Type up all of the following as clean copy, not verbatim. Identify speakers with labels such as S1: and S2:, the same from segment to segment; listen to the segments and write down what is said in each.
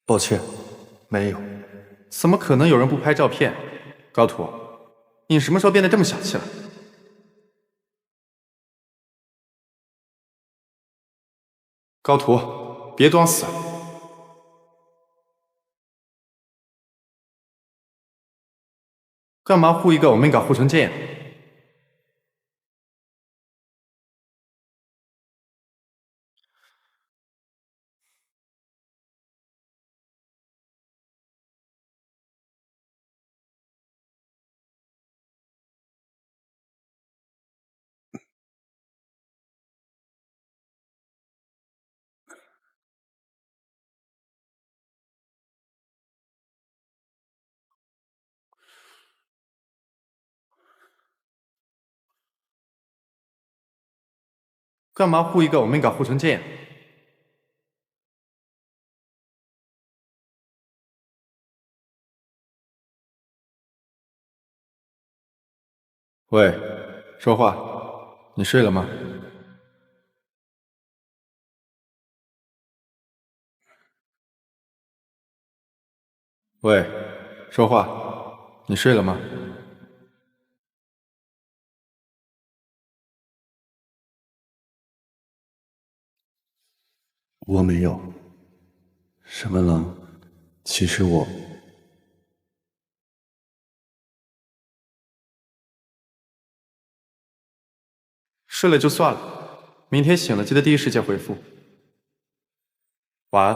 S1: 抱歉，没有。
S2: 怎么可能有人不拍照片？高图，你什么时候变得这么小气了？高图，别装死！干嘛护一个欧米伽护成这样？干嘛护一个欧米伽护成这样？喂，说话，你睡了吗？喂，说话，你睡了吗？
S1: 我没有。沈文郎，其实我……
S2: 睡了就算了，明天醒了记得第一时间回复。晚安。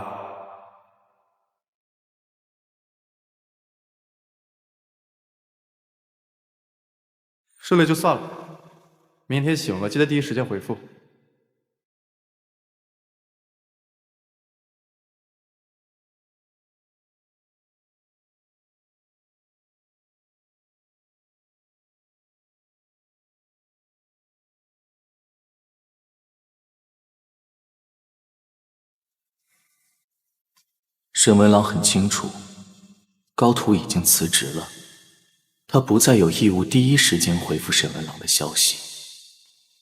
S2: 睡了就算了，明天醒了记得第一时间回复。
S3: 沈文郎很清楚，高图已经辞职了，他不再有义务第一时间回复沈文郎的消息。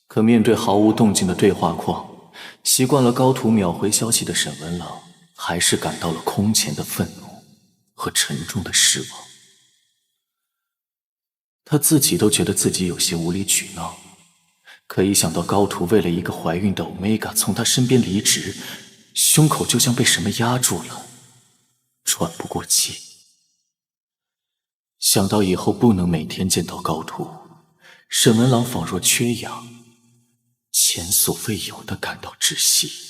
S3: 可面对毫无动静的对话框，习惯了高图秒回消息的沈文郎，还是感到了空前的愤怒和沉重的失望。他自己都觉得自己有些无理取闹，可一想到高图为了一个怀孕的欧米伽从他身边离职，胸口就像被什么压住了，喘不过气。想到以后不能每天见到高图，沈文郎仿若缺氧，前所未有的感到窒息。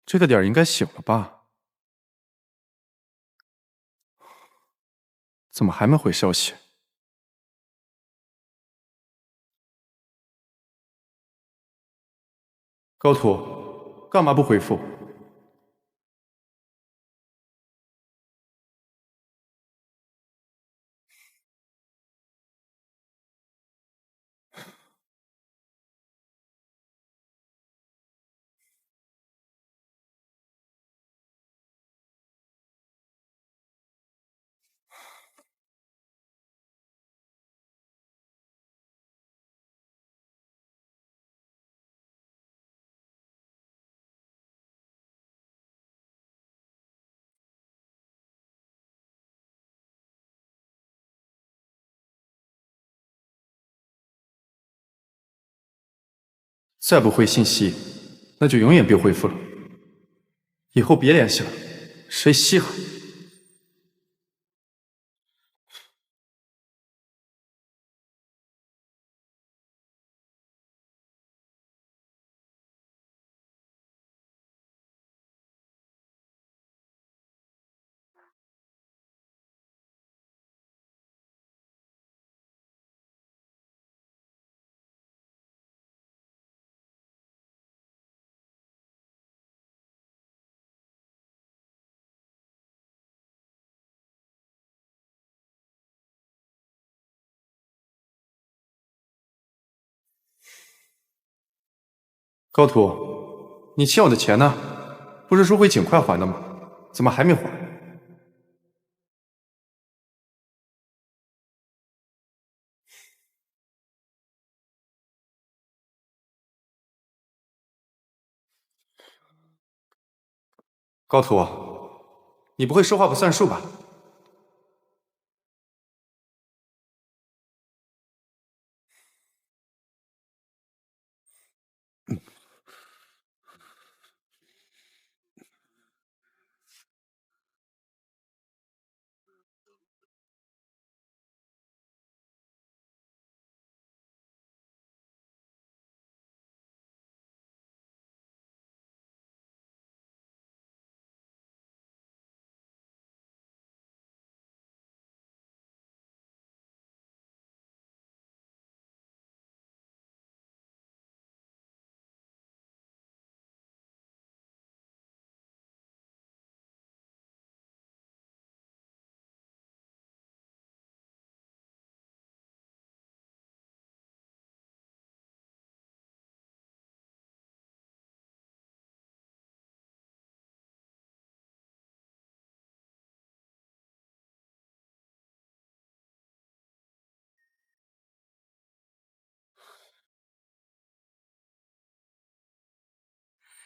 S2: 这个点儿应该醒了吧？怎么还没回消息？高图，干嘛不回复？再不回信息，那就永远别回复了。以后别联系了，谁稀罕？高图，你欠我的钱呢？不是说会尽快还的吗？怎么还没还？高图，你不会说话不算数吧？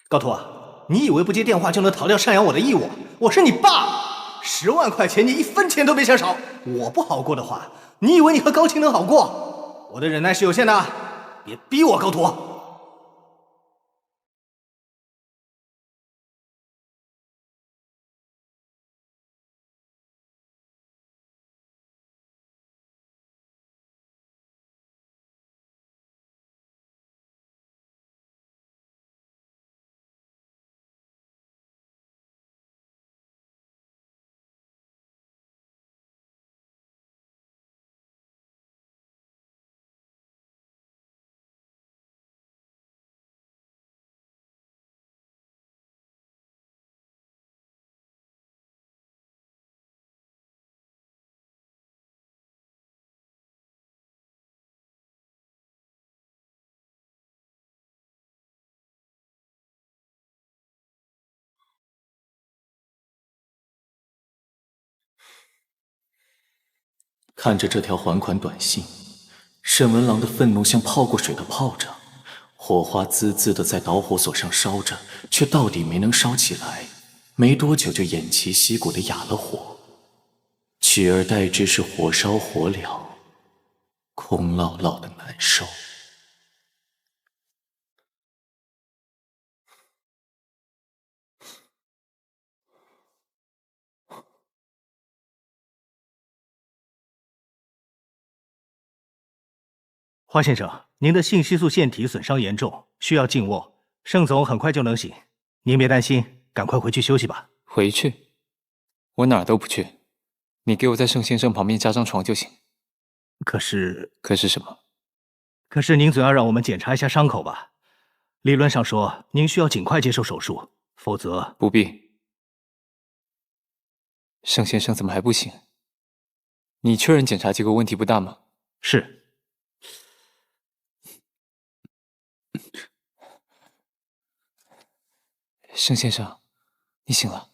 S4: 高图，你以为不接电话就能逃掉赡养我的义务？我是你爸，10万块钱你1分钱都别想少。我不好过的话，你以为你和高青能好过？我的忍耐是有限的，别逼我，高图。
S3: 看着这条还款短信，沈文郎的愤怒像泡过水的炮仗，火花滋滋的在导火索上烧着，却到底没能烧起来，没多久就偃旗息鼓的哑了火，取而代之是火烧火燎，空落落的难受。
S4: 花先生，您的性激素腺体损伤严重，需要静卧。盛总很快就能醒，您别担心，赶快回去休息吧。
S5: 回去？我哪儿都不去，你给我在盛先生旁边加张床就行。
S4: 可是
S5: 什么？
S4: 可是您总要让我们检查一下伤口吧？理论上说，您需要尽快接受手术，否则……
S5: 不必。盛先生怎么还不醒？你确认检查结果问题不大吗？
S4: 是。
S5: 盛先生，你醒了。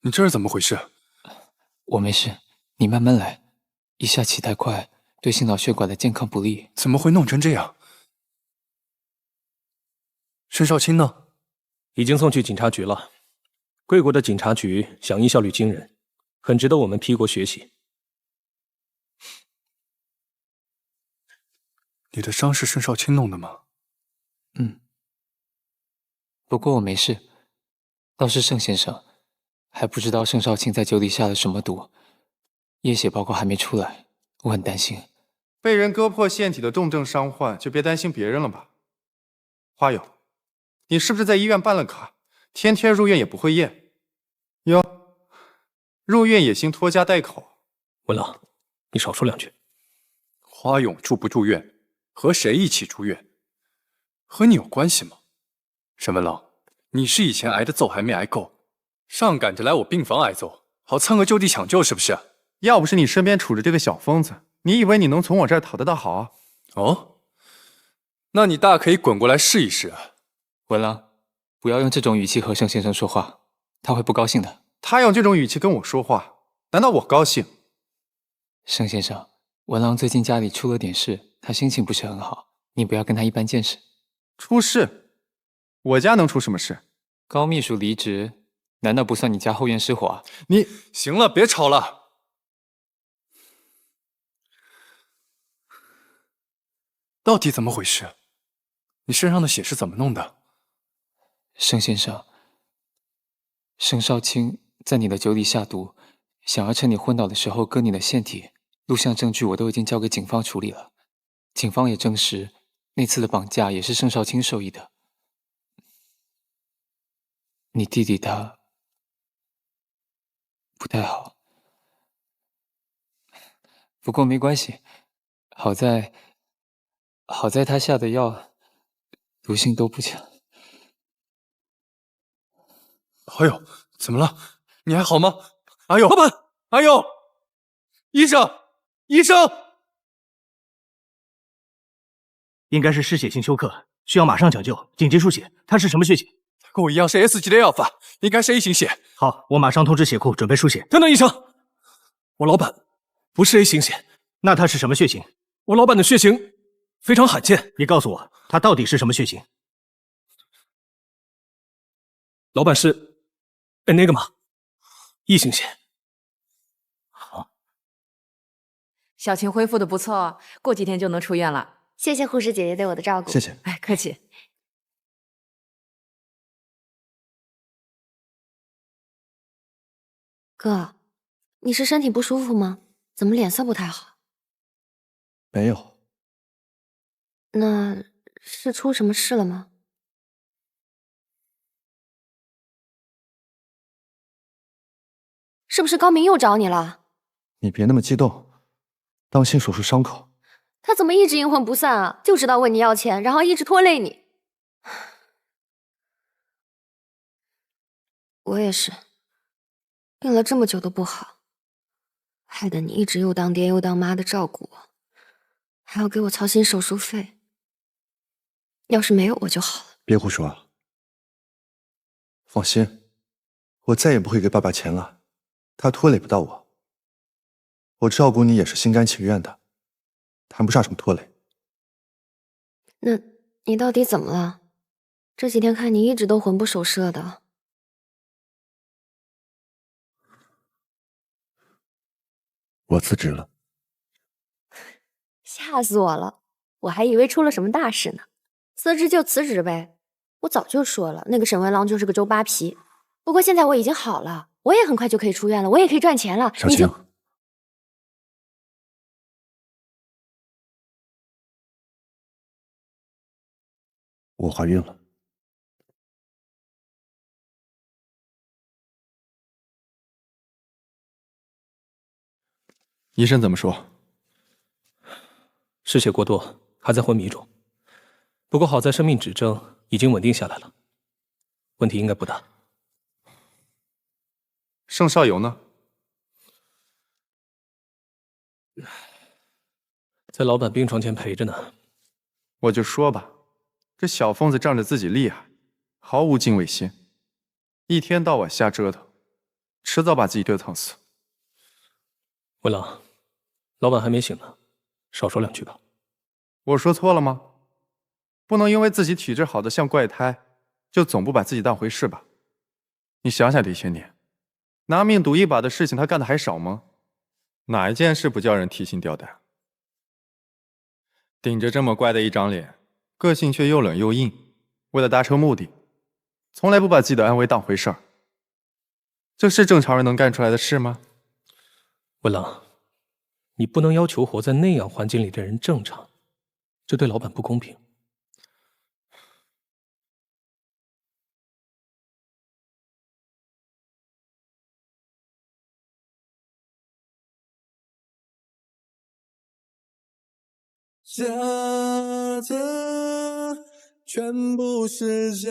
S1: 你这是怎么回事？
S5: 我没事，你慢慢来，一下起太快，对心脑血管的健康不利。
S1: 怎么会弄成这样？申少卿呢？
S6: 已经送去警察局了。贵国的警察局响应效率惊人，很值得我们 P 国学习。
S1: 你的伤是申少卿弄的吗？
S5: 不过我没事，倒是盛先生，还不知道盛少卿在酒里下了什么毒，验血报告还没出来，我很担心。
S2: 被人割破腺体的重症伤患，就别担心别人了吧。花友，你是不是在医院办了卡，天天入院也不会验？哟，入院也行拖家带口。
S6: 文朗，你少说2句。
S1: 花勇住不住院，和谁一起住院，和你有关系吗？沈文郎，你是以前挨的揍还没挨够，上赶着来我病房挨揍，好蹭个就地抢救是不是？
S2: 要不是你身边杵着这个小疯子，你以为你能从我这儿讨得到好啊？
S1: 哦，那你大可以滚过来试一试啊。
S5: 文郎，不要用这种语气和盛先生说话，他会不高兴的。
S2: 他用这种语气跟我说话，难道我高兴？
S5: 盛先生，文郎最近家里出了点事，他心情不是很好，你不要跟他一般见识。
S2: 出事？我家能出什么事？
S5: 高秘书离职，难道不算你家后院失火啊？
S2: 你
S1: 行了，别吵了。到底怎么回事？你身上的血是怎么弄的？
S5: 盛先生，盛少卿在你的酒里下毒，想要趁你昏倒的时候割你的腺体，录像证据我都已经交给警方处理了。警方也证实，那次的绑架也是盛少卿授意的。你弟弟他不太好，不过没关系，好在他下的药毒性都不强。
S1: 阿友，怎么了？你还好吗？阿友，老板，阿友，医生，医生，
S4: 应该是失血性休克，需要马上抢救，紧急输血。他是什么血型？
S1: 跟我一样是 S 级的药法，应该是 A 型血。
S4: 好，我马上通知血库准备输血。
S6: 等等，医生，我老板不是 A 型血，
S4: 那他是什么血型？
S6: 我老板的血型非常罕见。
S4: 你告诉我，他到底是什么血型？
S6: 老板是那个嘛，E 型血。
S7: 小晴恢复的不错，过几天就能出院了。
S8: 谢谢护士姐姐对我的照顾。
S2: 谢谢。
S7: 哎，客气。
S8: 哥，你是身体不舒服吗？怎么脸色不太好？
S2: 没有。
S8: 那是出什么事了吗？是不是高明又找你了？
S9: 你别那么激动，当心手术伤口。
S8: 他怎么一直阴魂不散啊？就知道问你要钱，然后一直拖累你。我也是，病了这么久都不好，害得你一直又当爹又当妈的照顾我，还要给我操心手术费。要是没有我就好了。
S9: 别胡说啊！放心，我再也不会给爸爸钱了，他拖累不到我。我照顾你也是心甘情愿的，谈不上什么拖累。
S8: 那你到底怎么了？这几天看你一直都魂不守舍的。
S9: 我辞职了。
S8: 吓死我了，我还以为出了什么大事呢。辞职就辞职呗，我早就说了，那个沈文郎就是个周扒皮。不过现在我已经好了，我也很快就可以出院了，我也可以赚钱了。
S9: 小晴，我怀孕了。
S2: 医生怎么说？
S6: 失血过多，还在昏迷中。不过好在生命指征已经稳定下来了，问题应该不大。
S2: 盛少游呢？
S6: 在老板病床前陪着呢。
S2: 我就说吧，这小疯子仗着自己厉害，毫无敬畏心，一天到晚瞎折腾，迟早把自己折腾死。
S6: 文郎，老板还没醒呢，少说两句吧。
S2: 我说错了吗？不能因为自己体质好的像怪胎，就总不把自己当回事吧？你想想这些年，拿命赌一把的事情他干的还少吗？哪一件事不叫人提心吊胆？顶着这么乖的一张脸，个性却又冷又硬，为了达成目的，从来不把自己的安危当回事儿。这是正常人能干出来的事吗？
S6: 文郎，你不能要求活在那样环境里的人正常，这对老板不公平。
S10: 假的，全部是假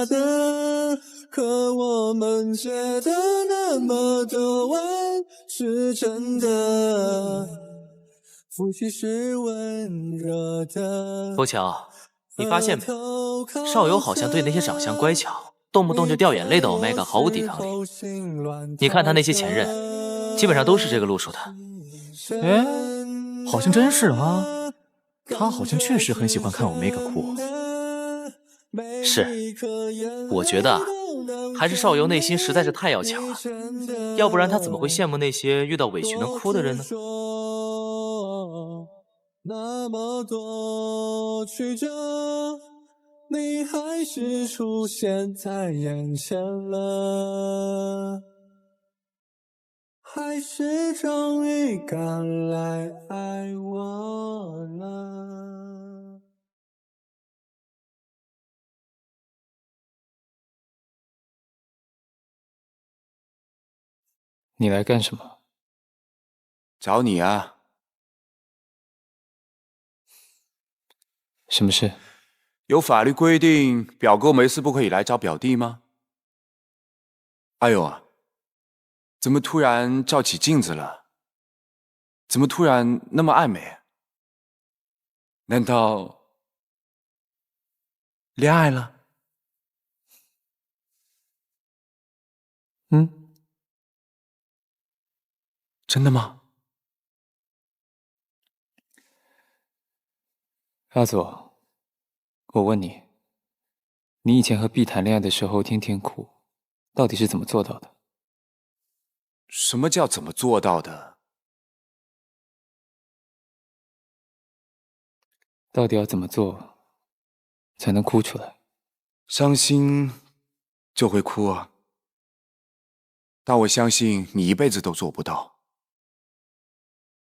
S10: 的，可我们觉得那么多晚是真的，呼吸是温热的。
S3: 枫桥，你发现没？少游好像对那些长相乖巧、动不动就掉眼泪的 Omega 毫无抵抗力。你看他那些前任，基本上都是这个路数的。
S11: 哎，好像真是啊，他好像确实很喜欢看 Omega 哭。
S3: 是，我觉得还是少游内心实在是太要强了，要不然他怎么会羡慕那些遇到委屈能哭的人呢？
S10: 那么多曲折，你还是出现在眼前了，还是终于赶来爱我了。
S5: 你来干什么？
S12: 找你啊。
S5: 什么事？
S12: 有法律规定表哥没事不可以来找表弟吗？哎呦啊，怎么突然照起镜子了？怎么突然那么爱美？难道恋爱了？
S5: 嗯，
S12: 真的吗？
S5: 阿佐，我问你，你以前和 B 谈恋爱的时候天天哭，到底是怎么做到的？
S12: 什么叫怎么做到的？
S5: 到底要怎么做才能哭出来？
S12: 伤心就会哭啊，但我相信你一辈子都做不到。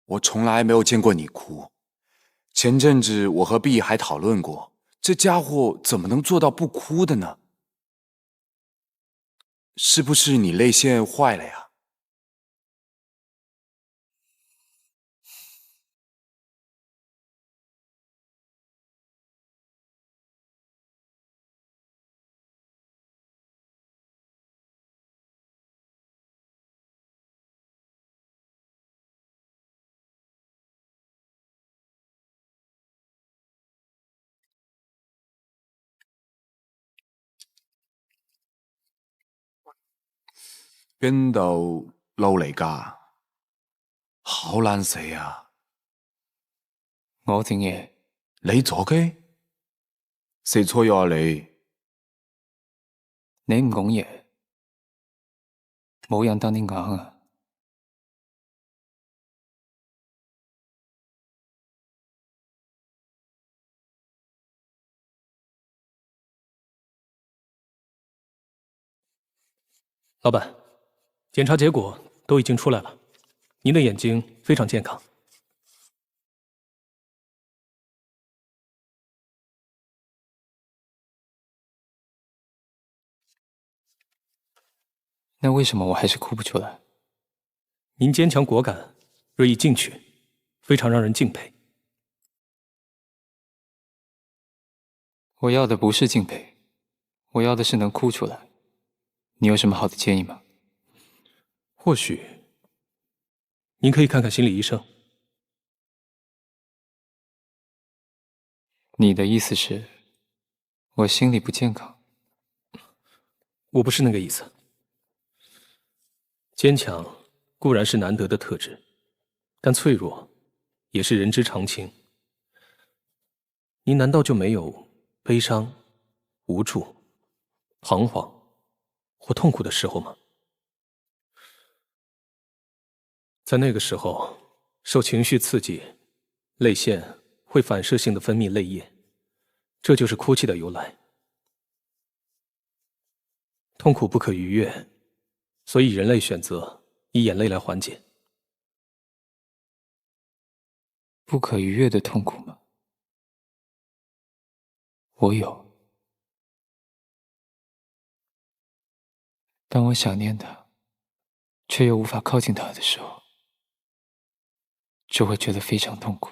S12: 我从来没有见过你哭。前阵子我和 B 还讨论过，这家伙怎么能做到不哭的呢？是不是你泪腺坏了呀？邊度撈嚟㗎？好撚死啊！
S5: 我整嘢。
S12: 你做嘅？食錯藥啊你？
S5: 你唔講嘢，冇人當你硬啊！
S6: 老板，检查结果都已经出来了，您的眼睛非常健康。
S5: 那为什么我还是哭不出来？
S6: 您坚强果敢，锐意进取，非常让人敬佩。
S5: 我要的不是敬佩，我要的是能哭出来。你有什么好的建议吗？
S6: 或许您可以看看心理医生。
S5: 你的意思是，我心理不健康？
S6: 我不是那个意思。坚强固然是难得的特质，但脆弱也是人之常情。您难道就没有悲伤、无助、彷徨或痛苦的时候吗？在那个时候，受情绪刺激，泪腺会反射性的分泌泪液，这就是哭泣的由来。痛苦不可逾越，所以人类选择以眼泪来缓解。
S5: 不可逾越的痛苦吗？我有。当我想念他，却又无法靠近他的时候，就会觉得非常痛苦。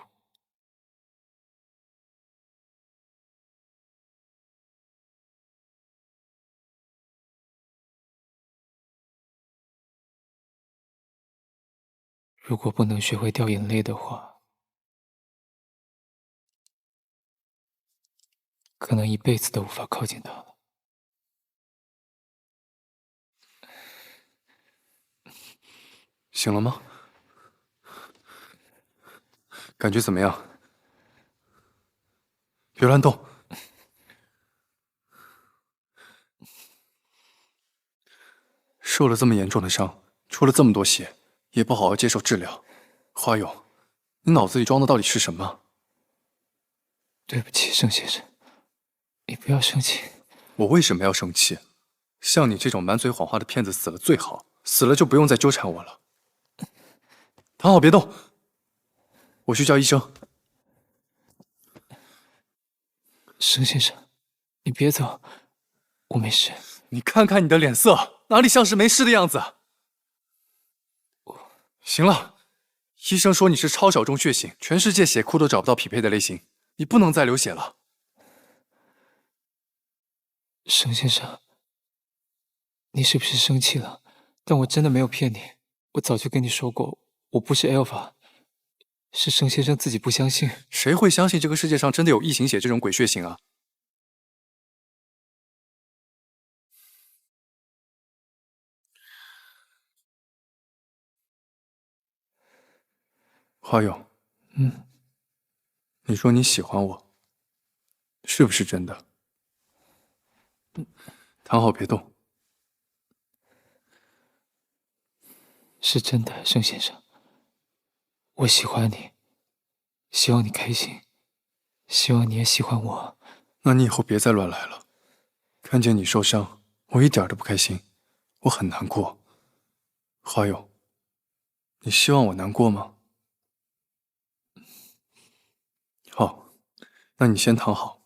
S5: 如果不能学会掉眼泪的话，可能一辈子都无法靠近他了。
S1: 醒了吗？感觉怎么样？别乱动。受了这么严重的伤，出了这么多血，也不好好接受治疗。花勇，你脑子里装的到底是什么？
S5: 对不起，盛先生，你不要生气。
S1: 我为什么要生气？像你这种满嘴谎话的骗子死了最好，死了就不用再纠缠我了。躺好别动，我去叫医生。
S5: 盛先生，你别走，我没事。
S1: 你看看你的脸色，哪里像是没事的样子？行了，医生说你是超小众血型，全世界血库都找不到匹配的类型，你不能再流血了。
S5: 盛先生，你是不是生气了？但我真的没有骗你，我早就跟你说过，我不是 Alpha， 是盛先生自己不相信。
S1: 谁会相信这个世界上真的有异形血这种鬼血型啊？花勇，你说你喜欢我，是不是真的？躺好别动。
S5: 是真的，盛先生，我喜欢你，希望你开心，希望你也喜欢我。
S1: 那你以后别再乱来了，看见你受伤，我一点都不开心，我很难过。花勇，你希望我难过吗？好，那你先躺好，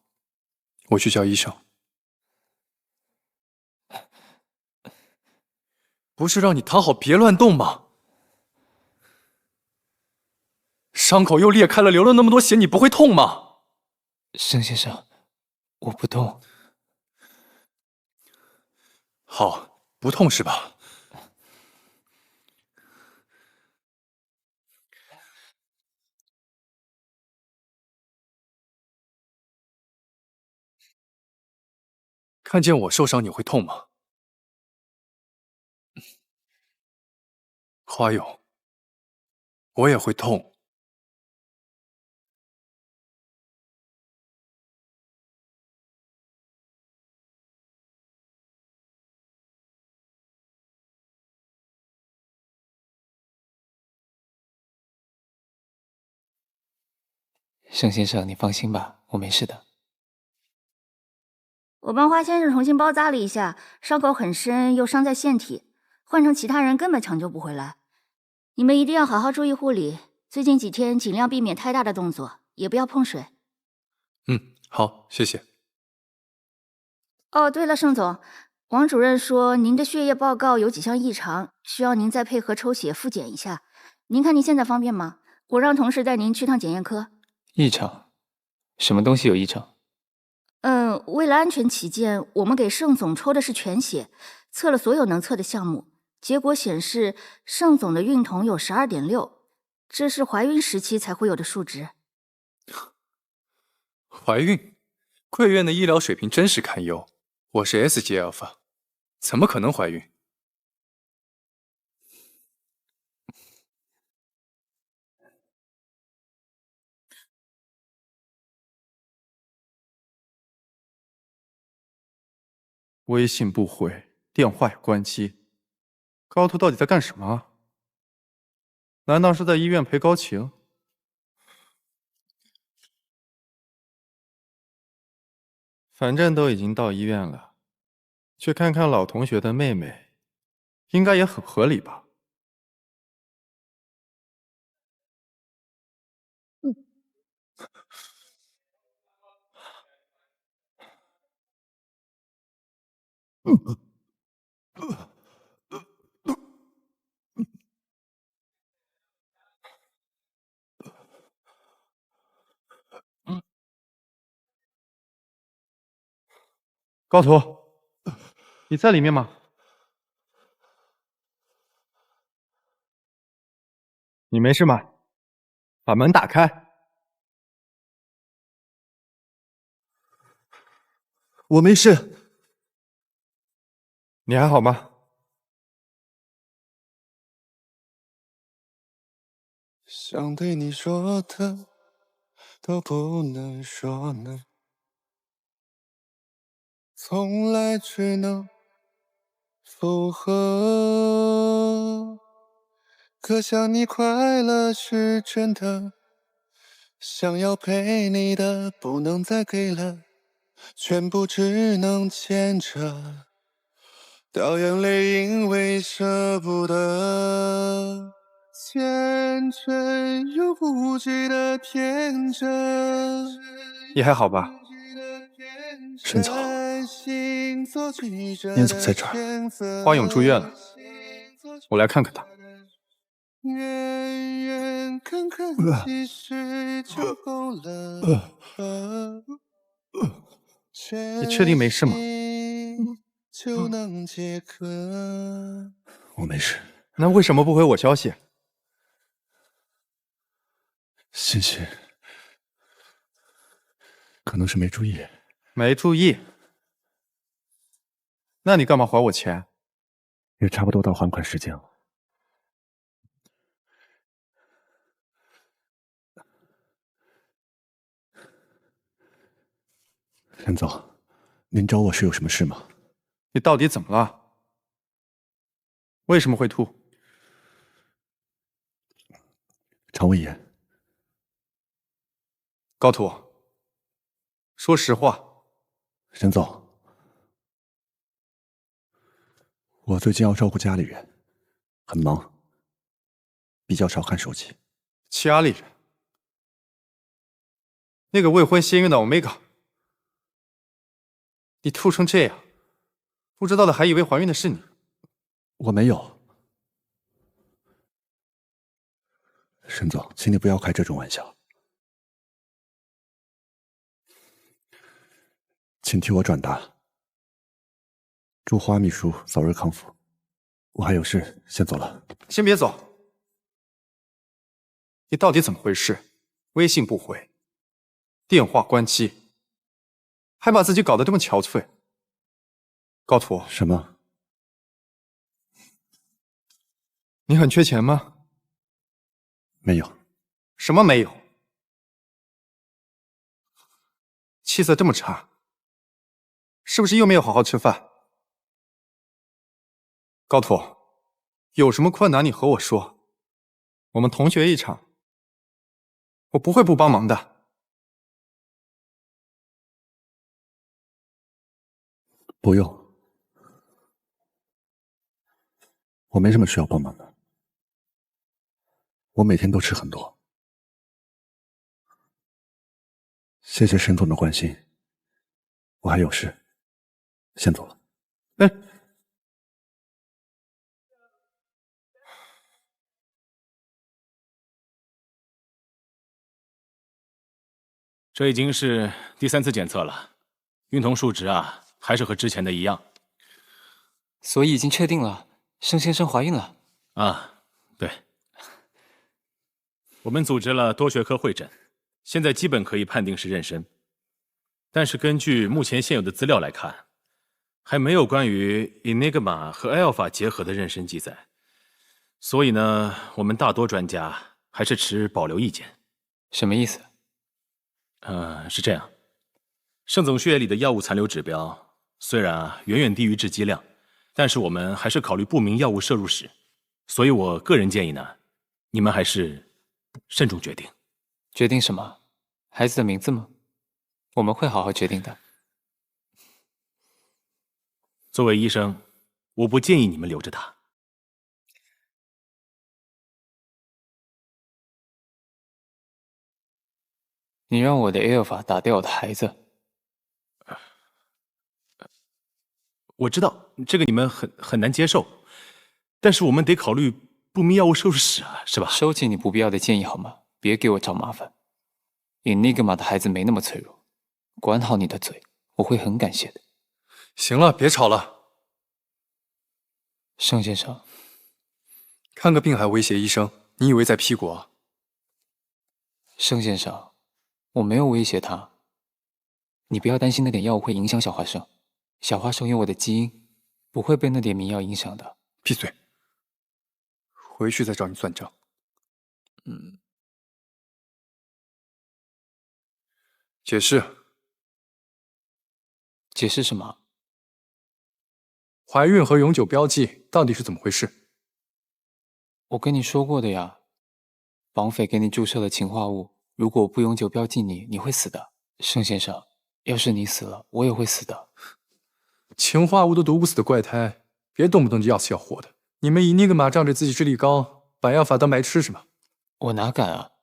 S1: 我去叫医生。不是让你躺好别乱动吗？伤口又裂开了，流了那么多血，你不会痛吗？
S5: 盛先生，我不痛。
S1: 好，不痛是吧？看见我受伤你会痛吗？花勇，我也会痛。
S5: 盛先生，你放心吧，我没事的。
S13: 我帮花先生重新包扎了一下，伤口很深，又伤在腺体，换成其他人根本抢救不回来。你们一定要好好注意护理，最近几天尽量避免太大的动作，也不要碰水。
S1: 好，谢谢。
S13: 哦，对了，盛总，王主任说您的血液报告有几项异常，需要您再配合抽血复检一下。您看您现在方便吗？我让同事带您去趟检验科。
S5: 异常？什么东西有异常？
S13: 为了安全起见，我们给盛总抽的是全血，测了所有能测的项目，结果显示盛总的孕酮有12.6，这是怀孕时期才会有的数值。
S1: 怀孕？贵院的医疗水平真是堪忧。我是 S 级 Alpha， 怎么可能怀孕？
S2: 微信不回，电话也关机，高图到底在干什么？难道是在医院陪高晴？反正都已经到医院了，去看看老同学的妹妹，应该也很合理吧？高图，你在里面吗？你没事吗？把门打开。
S9: 我没事。
S2: 你还好吗？
S10: 想对你说的都不能说呢，从来只能附和。可想你快乐是真的，想要陪你的不能再给了，全部只能牵着，掉眼泪因为舍不得，虔诚又无知的天真。
S2: 你还好吧？
S9: 沈总，你怎么在这儿？
S2: 花勇住院了，我来看看他。
S10: 远远看看其实就够了。
S2: 你确定没事吗？
S10: 就能解渴。
S9: 我没事。
S2: 那为什么不回我消息？
S9: 欣欣，可能是没注意。
S2: 没注意？那你干嘛还我钱？
S9: 也差不多到还款时间了。沈总，您找我是有什么事吗？
S2: 你到底怎么了？为什么会吐？
S9: 肠胃炎。
S2: 高土，说实话。
S9: 沈总，我最近要照顾家里人，很忙，比较少看手机。
S2: 家里人？那个未婚先孕的 Omega， 你吐成这样，不知道的还以为怀孕的是你。
S9: 我没有。沈总，请你不要开这种玩笑。请替我转达，祝花秘书早日康复。我还有事，先走了。
S2: 先别走，你到底怎么回事？微信不回，电话关机，还把自己搞得这么憔悴。高图，
S9: 什么？
S2: 你很缺钱吗？
S9: 没有。
S2: 什么没有？气色这么差，是不是又没有好好吃饭？高图，有什么困难你和我说，我们同学一场，我不会不帮忙的。
S9: 不用，我没什么需要帮忙的。我每天都吃很多。谢谢沈总的关心，我还有事，先走了。
S14: 这已经是第3次检测了，孕酮数值啊，还是和之前的一样。
S5: 所以已经确定了，盛先生怀孕了。
S14: 啊，对。我们组织了多学科会诊，现在基本可以判定是妊娠。但是根据目前现有的资料来看，还没有关于 Enigma 和 Alpha 结合的妊娠记载。所以呢，我们大多专家还是持保留意见。
S5: 什么意思？
S14: 是这样，盛总血液里的药物残留指标虽然远远低于致畸量，但是我们还是考虑不明药物摄入史，所以我个人建议呢，你们还是慎重决定。
S5: 决定什么？孩子的名字吗？我们会好好决定的。
S14: 作为医生，我不建议你们留着他。
S5: 你让我的 Alpha 打掉我的孩子。
S14: 我知道这个你们很难接受，但是我们得考虑不明药物摄入史啊，是吧？
S5: 收起你不必要的建议好吗？别给我找麻烦。Enigma 的孩子没那么脆弱，管好你的嘴，我会很感谢的。
S1: 行了，别吵了。
S5: 盛先生，
S1: 看个病还威胁医生，你以为在 P 国？
S5: 盛先生，我没有威胁他。你不要担心那点药物会影响小花生，小花生有我的基因，不会被那点迷药影响的。
S1: 闭嘴！回去再找你算账。解释。
S5: 解释什么？
S1: 怀孕和永久标记到底是怎么回事？
S5: 我跟你说过的呀，绑匪给你注射了氰化物，如果我不永久标记你，你会死的。盛先生，要是你死了，我也会死的。
S1: 氰化物都毒不死的怪胎，别动不动就要死要活的。你们以那个马仗着自己智力高，把药法当白吃是吗？
S5: 我哪敢啊！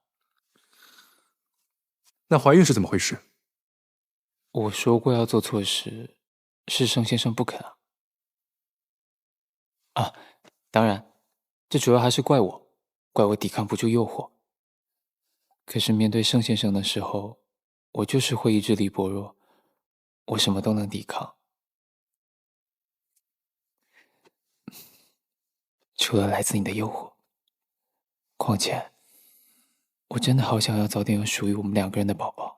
S1: 那怀孕是怎么回事？
S5: 我说过要做错事，是盛先生不肯啊。当然，这主要还是怪我抵抗不住诱惑。可是面对盛先生的时候，我就是会意志力薄弱，我什么都能抵抗，除了来自你的诱惑。况且，我真的好想要早点有属于我们两个人的宝宝。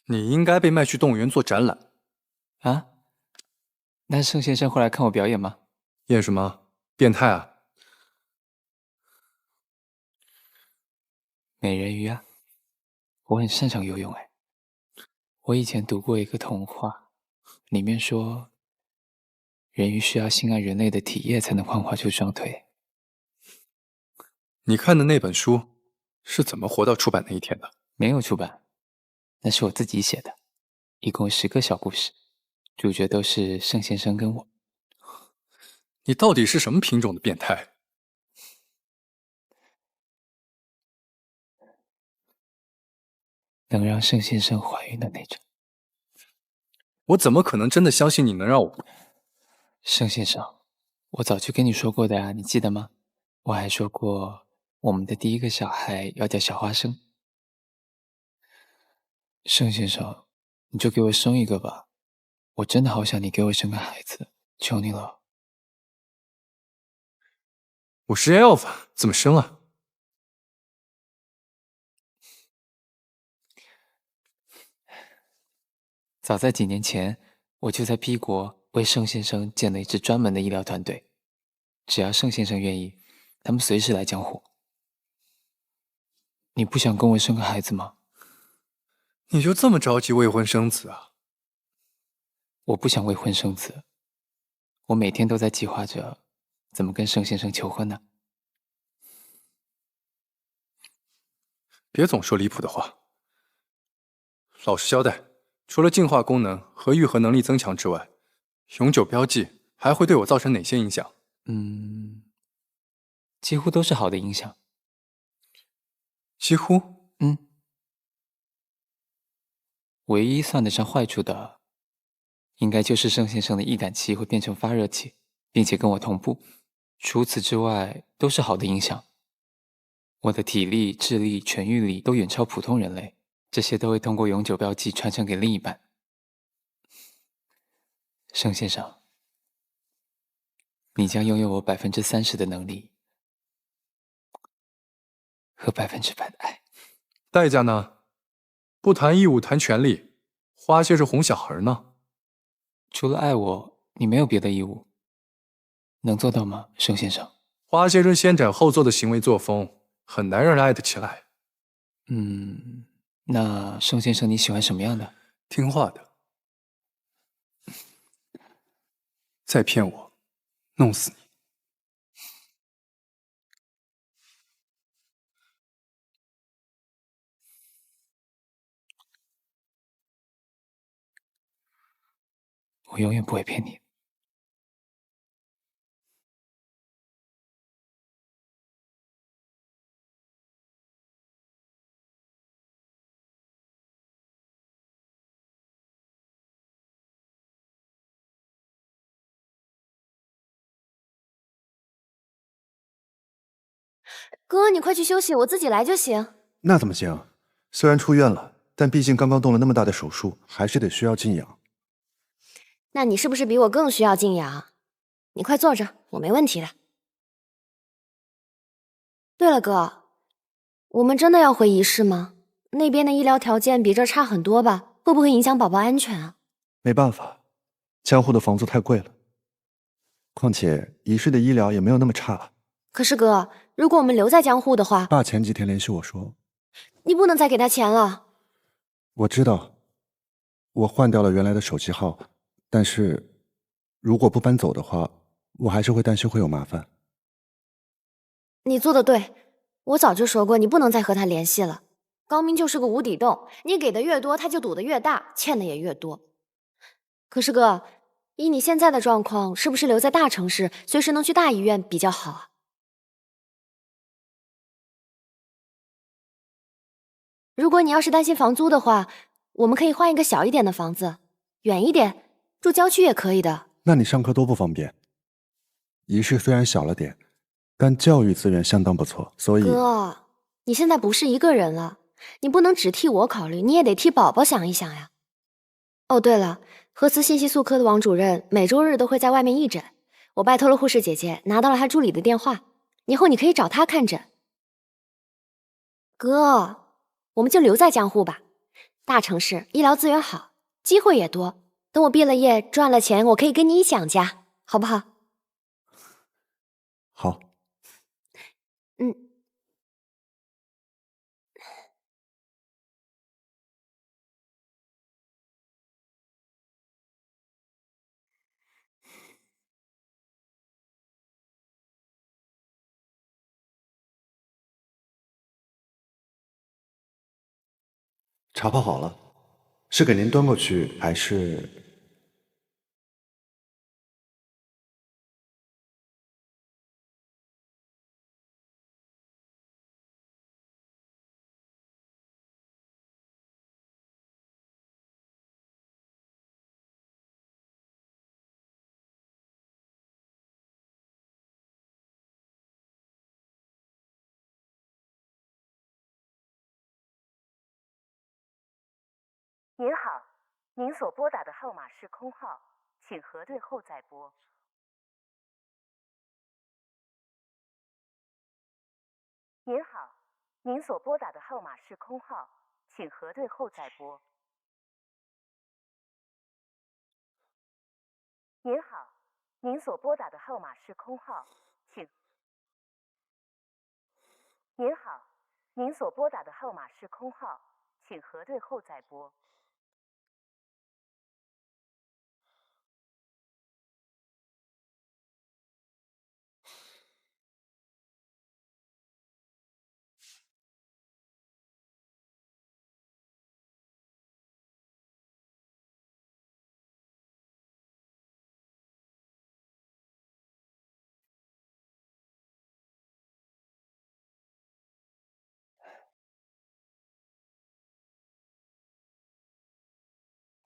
S1: 你应该被卖去动物园做展览。
S5: 啊？那盛先生会来看我表演吗？
S1: 演什么？变态啊！
S5: 美人鱼啊，我很擅长游泳哎。我以前读过一个童话，里面说，人鱼需要性爱人类的体液才能幻化出双腿。
S1: 你看的那本书是怎么活到出版那一天的？
S5: 没有出版，那是我自己写的，一共10个小故事，主角都是盛先生跟我。
S1: 你到底是什么品种的变态？
S5: 能让盛先生怀孕的那种。
S1: 我怎么可能真的相信你能让我？
S5: 盛先生，我早就跟你说过的啊，你记得吗？我还说过，我们的第一个小孩要叫小花生。盛先生，你就给我生一个吧，我真的好想你给我生个孩子，求你了。
S1: 我是 Alpha， 怎么生啊？
S5: 早在几年前，我就在 P 国为盛先生建了一支专门的医疗团队，只要盛先生愿意，他们随时来江湖。你不想跟我生个孩子吗？
S1: 你就这么着急未婚生子啊？
S5: 我不想未婚生子，我每天都在计划着怎么跟盛先生求婚呢。
S1: 别总说离谱的话，老实交代，除了进化功能和愈合能力增强之外，永久标记还会对我造成哪些影响？
S5: 几乎都是好的影响。
S1: 几乎？
S5: 唯一算得上坏处的，应该就是盛先生的易感期会变成发热期，并且跟我同步。除此之外，都是好的影响。我的体力、智力、痊愈力都远超普通人类，这些都会通过永久标记传承给另一半。盛先生，你将拥有我30%的能力和100%的爱。
S1: 代价呢？不谈义务，谈权利。花谢是哄小孩呢。
S5: 除了爱我，你没有别的义务。能做到吗，盛先生？
S1: 花谢这先斩后奏的行为作风，很难让人爱得起来。
S5: 那盛先生你喜欢什么样的？
S1: 听话的。再骗我，弄死你！
S5: 我永远不会骗你。
S8: 哥，你快去休息，我自己来就行。
S9: 那怎么行？虽然出院了，但毕竟刚刚动了那么大的手术，还是得需要静养。
S8: 那你是不是比我更需要静养？你快坐着，我没问题的。对了，哥，我们真的要回仪式吗？那边的医疗条件比这儿差很多吧？会不会影响宝宝安全啊？
S9: 没办法，江户的房租太贵了。况且仪式的医疗也没有那么差了。
S8: 可是哥，如果我们留在江户的话，
S9: 爸前几天联系我说，
S8: 你不能再给他钱了。
S9: 我知道，我换掉了原来的手机号，但是如果不搬走的话，我还是会担心会有麻烦。
S8: 你做的对，我早就说过，你不能再和他联系了。高明就是个无底洞，你给的越多，他就赌得越大，欠的也越多。可是哥，以你现在的状况，是不是留在大城市，随时能去大医院比较好啊？如果你要是担心房租的话，我们可以换一个小一点的房子，远一点，住郊区也可以的。
S9: 那你上课多不方便。仪式虽然小了点，但教育资源相当不错，所以……
S8: 哥，你现在不是一个人了，你不能只替我考虑，你也得替宝宝想一想呀。哦，对了，核磁信息素科的王主任每周日都会在外面义诊，我拜托了护士姐姐，拿到了她助理的电话，以后你可以找她看诊。哥，我们就留在江户吧，大城市医疗资源好，机会也多。等我毕了业赚了钱，我可以跟你一起养家，好不好？
S9: 好。茶泡好了，是给您端过去，还是？
S15: 您好，您所拨打的号码是空号，请核对后再拨。您好，您所拨打的号码是空号，请核对后再拨。您好，您所拨打的号码是空号，请。您好，您所拨打的号码是空号，请核对后再拨。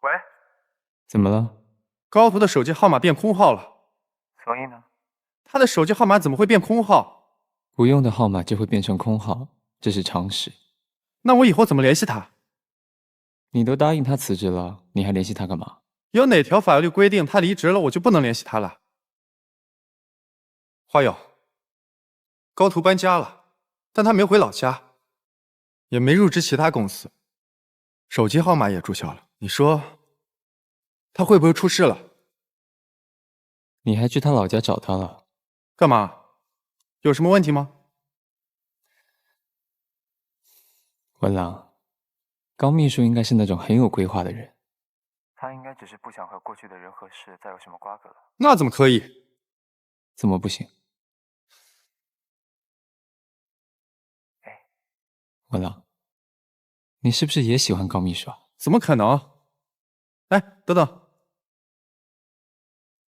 S2: 喂，
S5: 怎么了？
S2: 高图的手机号码变空号了。
S5: 所以呢？
S2: 他的手机号码怎么会变空号？
S5: 不用的号码就会变成空号，这是常识。
S2: 那我以后怎么联系他？
S5: 你都答应他辞职了，你还联系他干嘛？
S2: 有哪条法律规定他离职了我就不能联系他了？花友，高图搬家了，但他没回老家，也没入职其他公司，手机号码也注销了。你说他会不会出事了？
S5: 你还去他老家找他了？
S2: 干嘛？有什么问题吗？
S5: 文郎，高秘书应该是那种很有规划的人。
S11: 他应该只是不想和过去的人和事再有什么瓜葛了。
S2: 那怎么可以？
S5: 怎么不行？文郎，你是不是也喜欢高秘书啊？
S2: 怎么可能？哎，等等，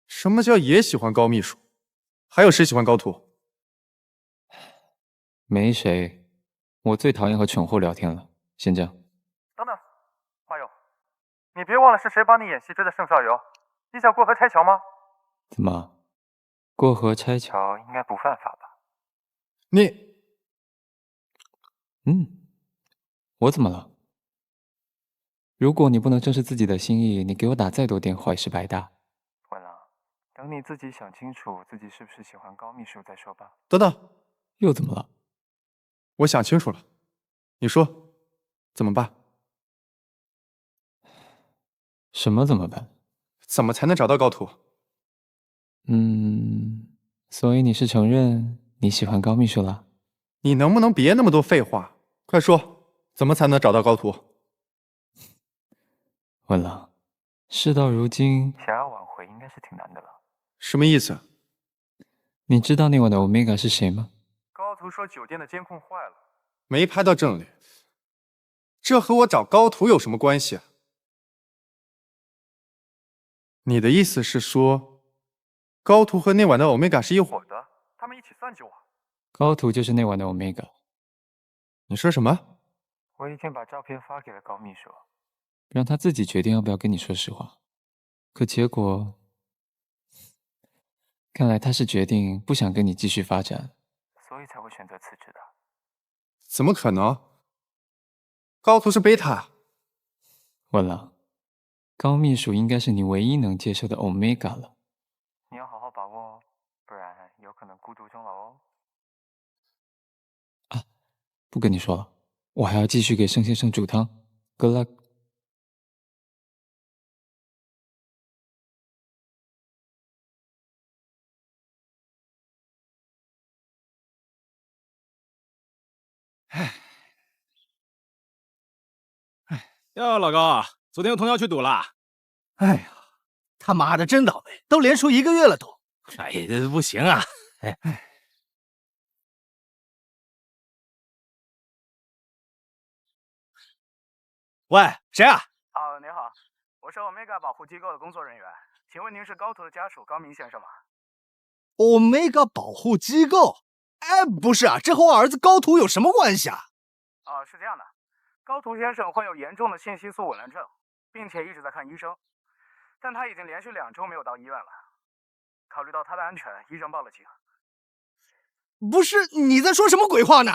S2: 什么叫也喜欢高秘书？还有谁喜欢高图？
S5: 没谁，我最讨厌和蠢货聊天了。先这样。
S11: 等等，花友，你别忘了是谁帮你演戏追的盛少游。你想过河拆桥吗？
S5: 怎么？过河拆
S11: 桥应该不犯法吧？
S2: 你……
S5: 我怎么了？如果你不能正视自己的心意，你给我打再多电话也是白搭。等你自己想清楚自己是不是喜欢高秘书再说吧。
S2: 等等，
S5: 又怎么了？
S2: 我想清楚了，你说怎么办？
S5: 什么怎么办？
S2: 怎么才能找到高图？
S5: 所以你是承认你喜欢高秘书了？
S2: 你能不能别那么多废话？快说，怎么才能找到高图？
S5: 文郎，事到如今，想要挽回应该是挺难的了。
S2: 什么意思？
S5: 你知道那晚的 Omega 是谁吗？
S2: 高图说酒店的监控坏了，没拍到正脸。这和我找高图有什么关系啊？你的意思是说，高图和那晚的 Omega 是一伙的，他们一起算计我？
S5: 高图就是那晚的 Omega。
S2: 你说什么？
S5: 我已经把照片发给了高秘书，让他自己决定要不要跟你说实话。可结果，看来他是决定不想跟你继续发展，所以才会选择辞职的。
S2: 怎么可能？高图是贝塔。
S5: 文郎，高秘书应该是你唯一能接受的 Omega 了。你要好好把握哦，不然有可能孤独终老哦。啊，不跟你说了，我还要继续给盛先生煮汤。Good luck。
S16: 哟，老高，昨天有通宵去赌了？
S4: 哎呀，他妈的真倒霉，都连输1个月了都。
S16: 哎呀，这不行啊！哎，
S4: 喂，谁啊？
S17: 您好，我是 Omega 保护机构的工作人员，请问您是高图的家属高明先生吗
S4: ？Omega 保护机构？哎，不是啊，这和我儿子高图有什么关系啊？
S17: 是这样的，高图先生患有严重的信息素紊乱症，并且一直在看医生，但他已经连续2周没有到医院了。考虑到他的安全，医生报了警。
S4: 不是，你在说什么鬼话呢？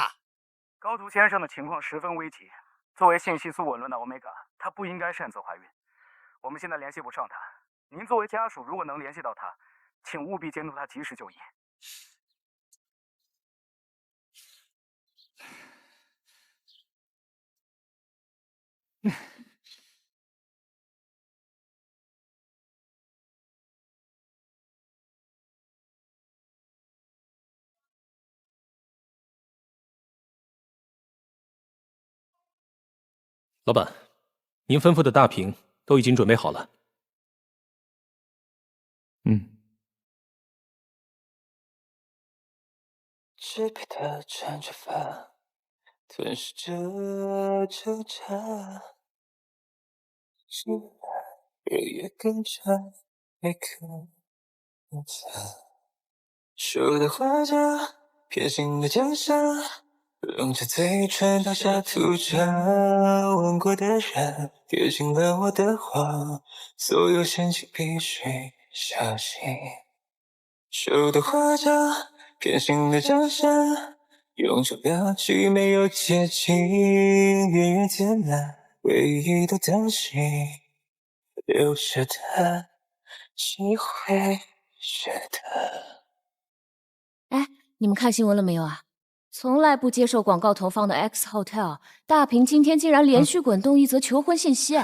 S17: 高图先生的情况十分危急，作为信息素紊乱的 Omega， 他不应该擅自怀孕。我们现在联系不上他，您作为家属，如果能联系到他，请务必监督他及时就医。
S6: 老板，您吩咐的大屏都已经准备好了。
S5: 支配的缠着发，吞噬着纠缠，心日夜更长，每刻无法。说的话家，偏心的江山，冷着嘴唇倒下涂渣。问过的人贴近了我的话，所有深情必须小心。说的话家，偏心的江山，用手表记没有接近，远远天蓝，唯一的东西留着它，谁会觉得？
S13: 哎，你们看新闻了没有啊？从来不接受广告投放的 X Hotel 大屏今天竟然连续滚动一则求婚信息，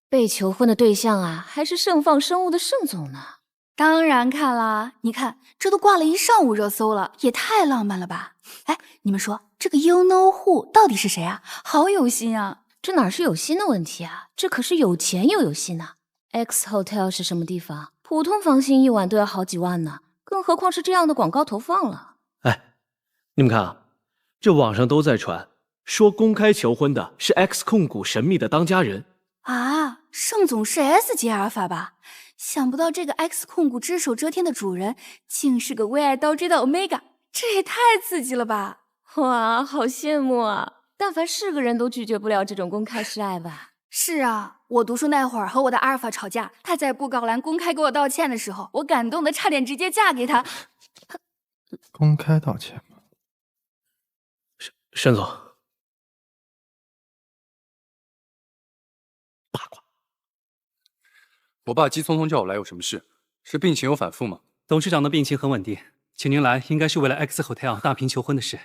S13: 被求婚的对象啊，还是盛放生物的盛总呢。
S18: 当然看啦，你看这都挂了一上午热搜了，也太浪漫了吧！哎，你们说这个 You Know Who 到底是谁啊？好有心啊！
S13: 这哪是有心的问题啊，这可是有钱又有心呐。X Hotel 是什么地方？普通房型1晚都要好几万呢，更何况是这样的广告投放了。
S6: 哎，你们看啊，这网上都在传，说公开求婚的是 X 控股神秘的当家人
S18: 啊，盛总是 S 级阿尔法吧？想不到这个 X 控股只手遮天的主人，竟是个为爱倒追的 Omega， 这也太刺激了吧！
S13: 哇，好羡慕啊！但凡是个人都拒绝不了这种公开示爱吧？
S18: 是啊，我读书那会儿和我的阿尔法吵架，他在布告栏公开给我道歉的时候，我感动的差点直接嫁给他。
S2: 公开道歉吗？
S6: 沈总，
S1: 我爸急匆匆叫我来，有什么事？是病情有反复吗？
S19: 董事长的病情很稳定，请您来应该是为了 X Hotel 大屏求婚的事。